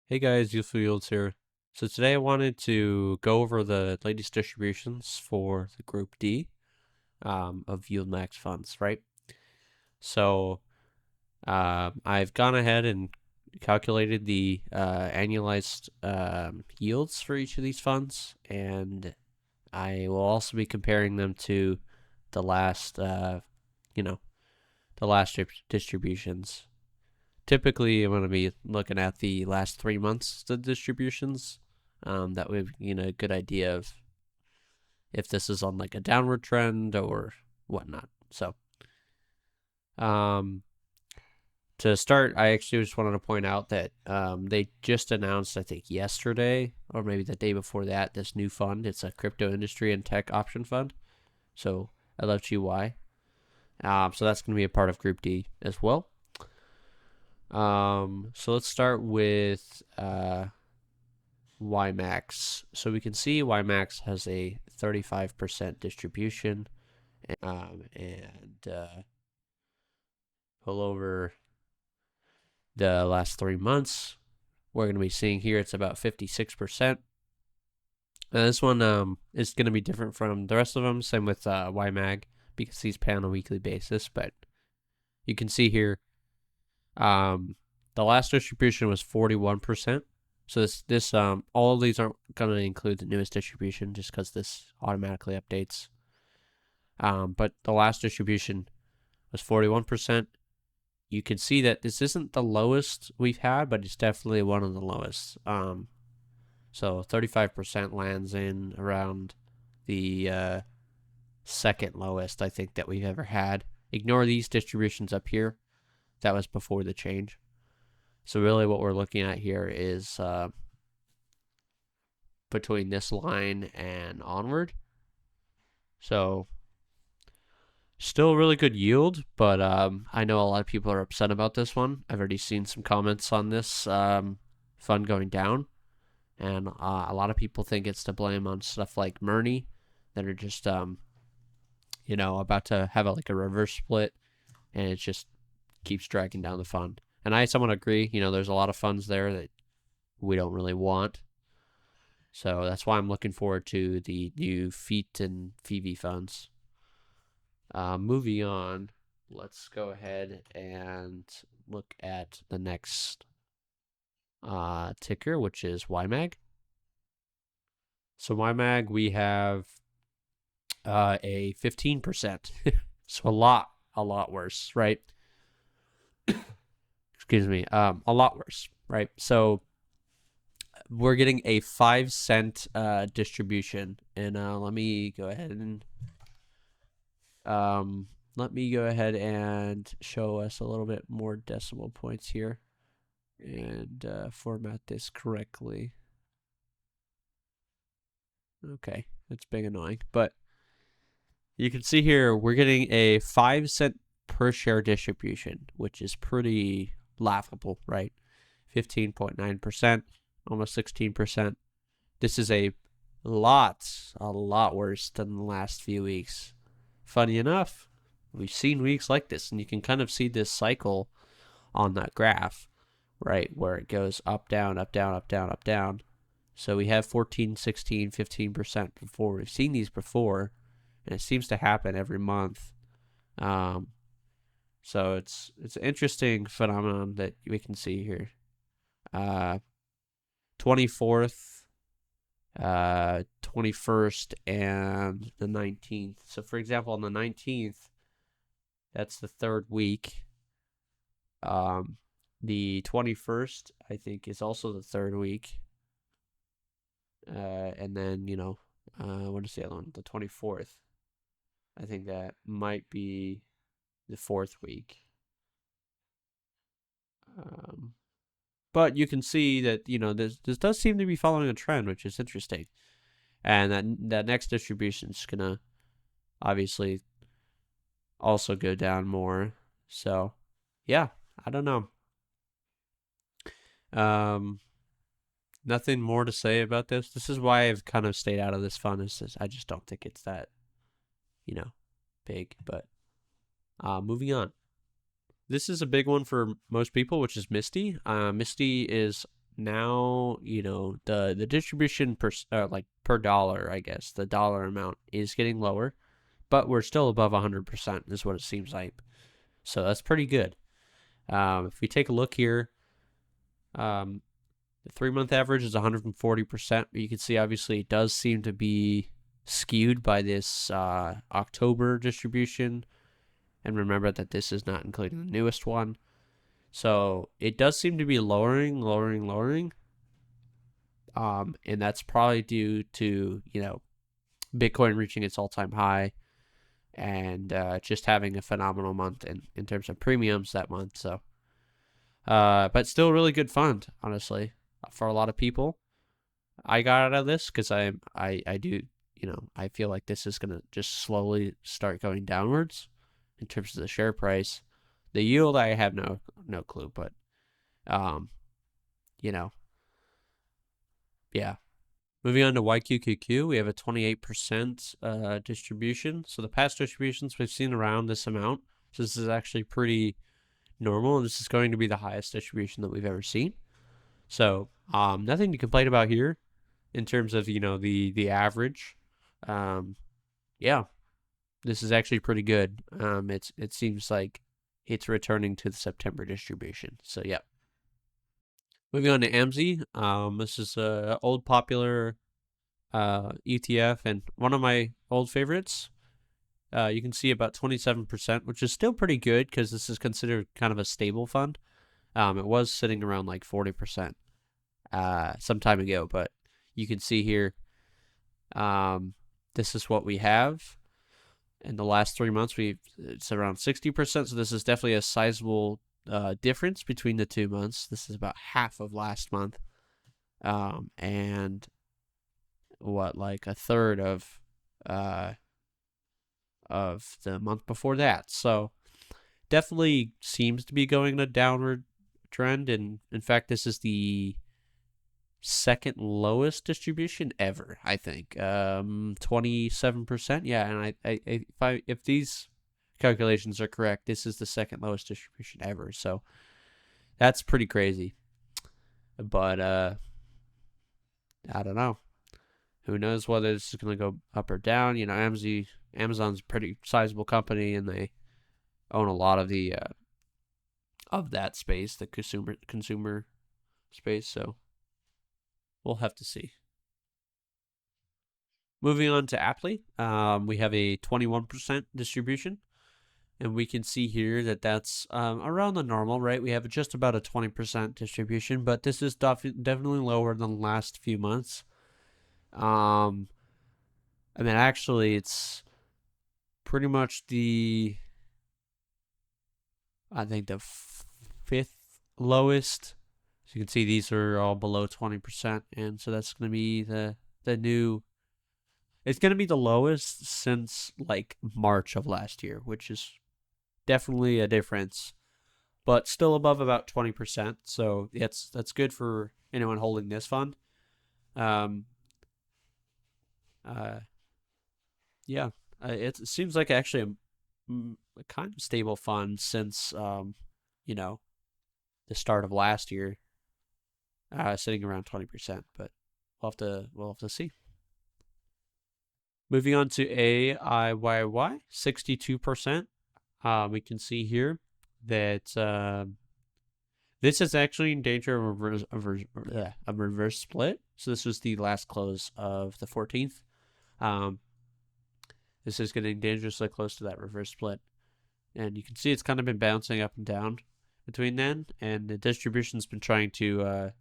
Hey guys, Useful Yields here. So today I wanted to go over the latest distributions for the Group D of YieldMax funds, right? So I've gone ahead and calculated the annualized yields for each of these funds, and I will also be comparing them to the last, you know, the last distributions. Typically, I'm going to be looking at the last 3 months of distributions. That would a good idea of if this is on like a downward trend or whatnot. So, um, to start, I actually just wanted to point out that they just announced, I think yesterday or maybe the day before that, this new fund. It's a crypto industry and tech option fund. So LFGY. So that's going to be a part of Group D as well. So let's start with YieldMax. So we can see YieldMax has a 35% distribution, and pull over the last 3 months. We're going to be seeing here it's about 56%. Now this one is going to be different from the rest of them. Same with YMAG because these pay on a weekly basis. But you can see here, the last distribution was 41%. So this all of these aren't going to include the newest distribution just because this automatically updates. But the last distribution was 41%. You can see that this isn't the lowest we've had, but it's definitely one of the lowest. So 35% lands in around the second lowest I think that we've ever had. Ignore these distributions up here. That was before the change. So really what we're looking at here is between this line and onward. So still a really good yield, but I know a lot of people are upset about this one. I've already seen some comments on this fund going down, and a lot of people think it's to blame on stuff like Murney that are just about to have like a reverse split, and it just keeps dragging down the fund. And I somewhat agree. There's a lot of funds there that we don't really want. So that's why I'm looking forward to the new FEET and PV funds. Moving on, let's go ahead and look at the next ticker, which is YMAG. So YMAG, we have a 15%. So a lot worse, right? Excuse me, a lot worse, right? So we're getting a 5-cent distribution, and let me go ahead and show us a little bit more decimal points here and format this correctly. Okay, that's big annoying, but you can see here we're getting a 5-cent per share distribution, which is pretty laughable, right? 15.9%, almost 16%. This is a lot worse than the last few weeks. Funny enough, we've seen weeks like this, and you can kind of see this cycle on that graph, right, where it goes up, down, up, down, up, down, up, down. So we have 14, 16, 15% before. We've seen these before, and it seems to happen every month. So it's an interesting phenomenon that we can see here. 24th, 21st, and the 19th. So for example, on the 19th, that's the third week. The 21st, I think, is also the third week. And then, what is the other one? The 24th. I think that might be the fourth week. But you can see that, this does seem to be following a trend, which is interesting. And that next distribution is going to obviously also go down more. So, yeah, I don't know. Nothing more to say about this. This is why I've kind of stayed out of this fund. I just don't think it's that, big. But moving on. This is a big one for most people, which is Misty. Misty is now, the distribution per dollar, I guess, the dollar amount is getting lower, but we're still above 100% is what it seems like. So that's pretty good. If we take a look here, the 3-month average is 140%. You can see, obviously, it does seem to be skewed by this October distribution. And remember that this is not including the newest one. So it does seem to be lowering. And that's probably due to, Bitcoin reaching its all-time high and just having a phenomenal month in terms of premiums that month. So, but still really good fund, honestly, for a lot of people. I got out of this because I do, I feel like this is going to just slowly start going downwards in terms of the share price. The yield, I have no clue, but, yeah. Moving on to YQQQ, we have a 28% distribution. So the past distributions we've seen around this amount. So this is actually pretty normal, and this is going to be the highest distribution that we've ever seen. So nothing to complain about here in terms of, the average. Yeah, this is actually pretty good. It seems like it's returning to the September distribution. So yeah. Moving on to AMZ. This is a old popular ETF and one of my old favorites. You can see about 27%, which is still pretty good because this is considered kind of a stable fund. It was sitting around like 40% some time ago, but you can see here, this is what we have. In the last 3 months, it's around 60%. So this is definitely a sizable difference between the 2 months. This is about half of last month, and like a third of the month before that. So definitely seems to be going in a downward trend. And in fact, this is the second lowest distribution ever, I think. 27%. Yeah, and if these calculations are correct, this is the second lowest distribution ever. So that's pretty crazy. But I don't know. Who knows whether this is going to go up or down? Amazon's a pretty sizable company, and they own a lot of the of that space, the consumer space. So we'll have to see. Moving on to Aptly, we have a 21% distribution, and we can see here that that's around the normal, right? We have just about a 20% distribution, but this is definitely lower than the last few months. Actually, it's pretty much I think the fifth lowest. So you can see these are all below 20%, and so that's going to be the new. It's going to be the lowest since like March of last year, which is definitely a difference, but still above about 20%. So that's good for anyone holding this fund. Yeah, it seems like actually a kind of stable fund since the start of last year, sitting around 20%. But we'll have to see. Moving on to AIYY, 62%. We can see here that this is actually in danger of a reverse split. So this was the last close of the 14th. This is getting dangerously close to that reverse split. And you can see it's kind of been bouncing up and down between then. And the distribution's been trying to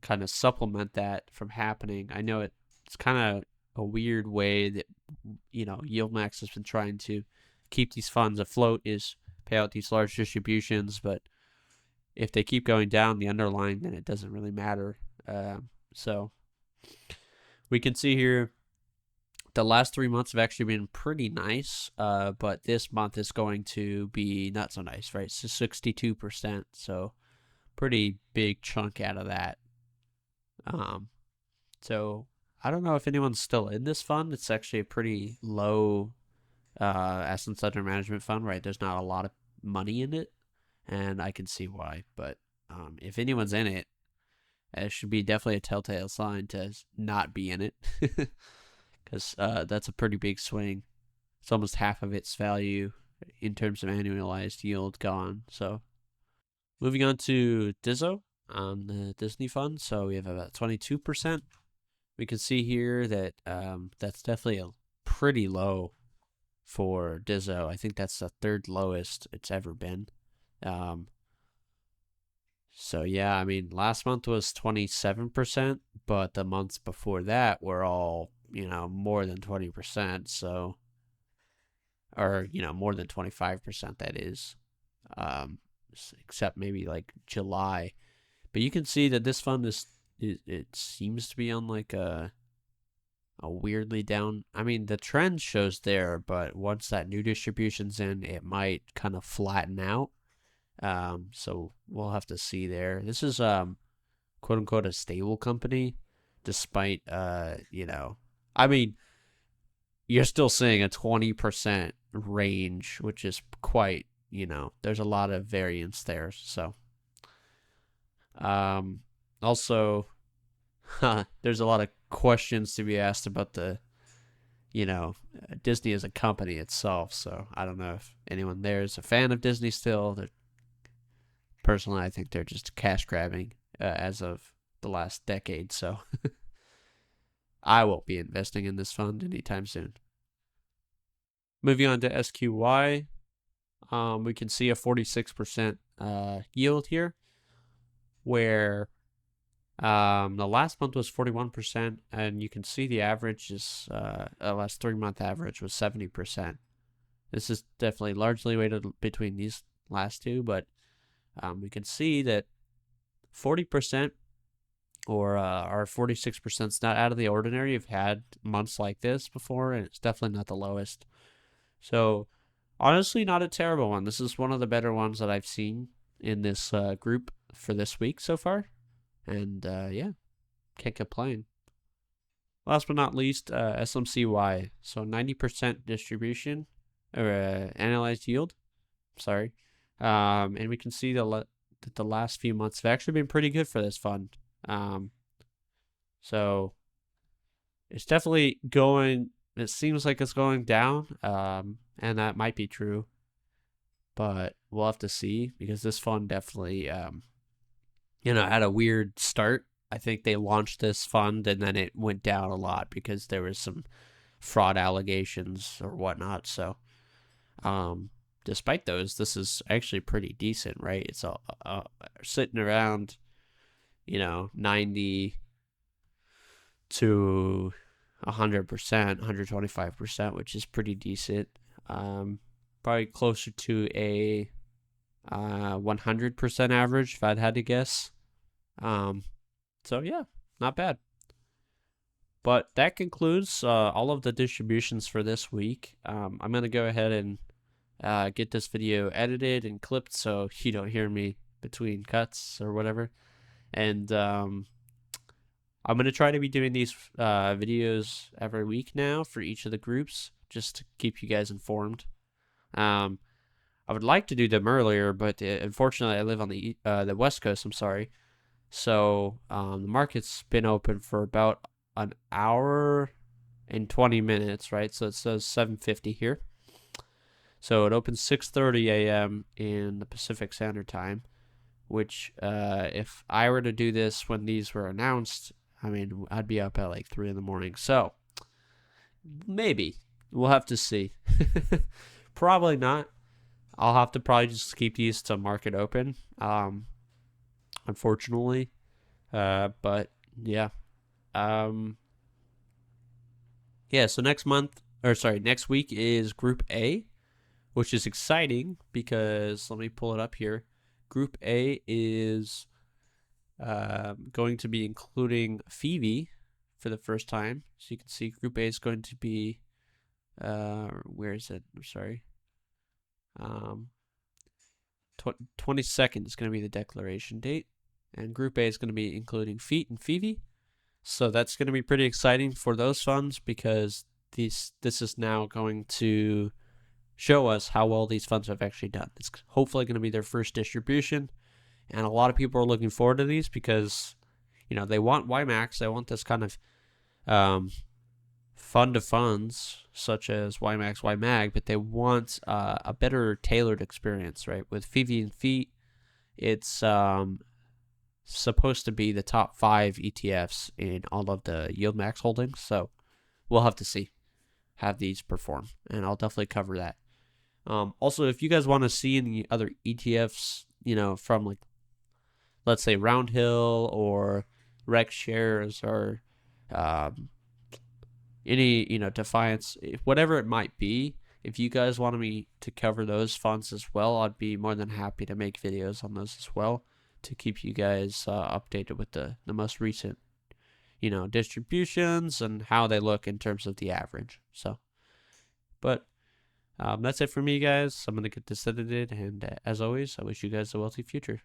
kind of supplement that from happening. I know it's kind of a weird way that, YieldMax has been trying to keep these funds afloat, is pay out these large distributions. But if they keep going down the underlying, then it doesn't really matter. So we can see here the last 3 months have actually been pretty nice, but this month is going to be not so nice, right? So 62%, so pretty big chunk out of that. So I don't know if anyone's still in this fund. It's actually a pretty low assets under management fund, right? There's not a lot of money in it, and I can see why. But if anyone's in it, It should be definitely a telltale sign to not be in it, because that's a pretty big swing. It's almost half of its value in terms of annualized yield gone. So moving on to Dizzo on the Disney fund. So we have about 22%. We can see here that that's definitely a pretty low for Dizzo. I think that's the third lowest it's ever been. So yeah, I mean, last month was 27%, but the months before that were all, more than 20%. So, or, more than 25%, that is, except maybe like July. But you can see that this fund it seems to be on like a weirdly down. I mean, the trend shows there, but once that new distribution's in, it might kind of flatten out. So we'll have to see there. This is quote unquote a stable company, despite I mean, you're still seeing a 20% range, which is quite, there's a lot of variance there. So also there's a lot of questions to be asked about the Disney as a company itself. So I don't know if anyone there is a fan of Disney still. Personally, I think they're just cash grabbing as of the last decade. So I won't be investing in this fund anytime soon. Moving on to SQY, we can see a 46% yield here, where the last month was 41%, and you can see the average is last 3-month average was 70%. This is definitely largely weighted between these last two, but we can see that 40% or 46% is not out of the ordinary. You've had months like this before, and it's definitely not the lowest. So honestly, not a terrible one. This is one of the better ones that I've seen in this group for this week so far. And yeah, can't complain. Last but not least, SMCY. So 90% distribution, or analyzed yield. Sorry. And we can see that the last few months have actually been pretty good for this fund. So it's definitely going. It seems like it's going down, and that might be true, but we'll have to see, because this fund definitely, had a weird start. I think they launched this fund and then it went down a lot because there was some fraud allegations or whatnot. So, despite those, this is actually pretty decent, right? It's sitting around, 90 to 100%, 125%, which is pretty decent. Probably closer to a 100% average if I'd had to guess. So yeah, not bad. But that concludes all of the distributions for this week. I'm going to go ahead and get this video edited and clipped so you don't hear me between cuts or whatever. And I'm going to try to be doing these videos every week now for each of the groups, just to keep you guys informed. I would like to do them earlier, but unfortunately I live on the West Coast, I'm sorry. So the market's been open for about an hour and 20 minutes, right? So it says 7:50 here. So it opens 6:30 a.m. in the Pacific Standard Time, which if I were to do this when these were announced, I mean, I'd be up at like 3 in the morning. So maybe. We'll have to see. Probably not. I'll have to probably just keep these to market open, unfortunately. But yeah. Yeah, so next week is Group A, which is exciting because, let me pull it up here. Group A is going to be including Phoebe for the first time. So you can see Group A is going to be, where is it? I'm sorry. 22nd is going to be the declaration date. And Group A is going to be including Feet and Phoebe. So that's going to be pretty exciting for those funds, because this is now going to show us how well these funds have actually done. It's hopefully going to be their first distribution. And a lot of people are looking forward to these because, they want YieldMax. They want this kind of fund of funds such as YieldMax, YMag, but they want a better tailored experience, right? With Fivi and Feet, it's supposed to be the top 5 ETFs in all of the YieldMax holdings. So we'll have to see how these perform, and I'll definitely cover that. Also, if you guys want to see any other ETFs, from like, let's say Roundhill or Rex Shares or any, Defiance, whatever it might be, if you guys wanted me to cover those funds as well, I'd be more than happy to make videos on those as well to keep you guys updated with the most recent, distributions and how they look in terms of the average. So, but that's it for me, guys. I'm going to get this edited, and as always, I wish you guys a wealthy future.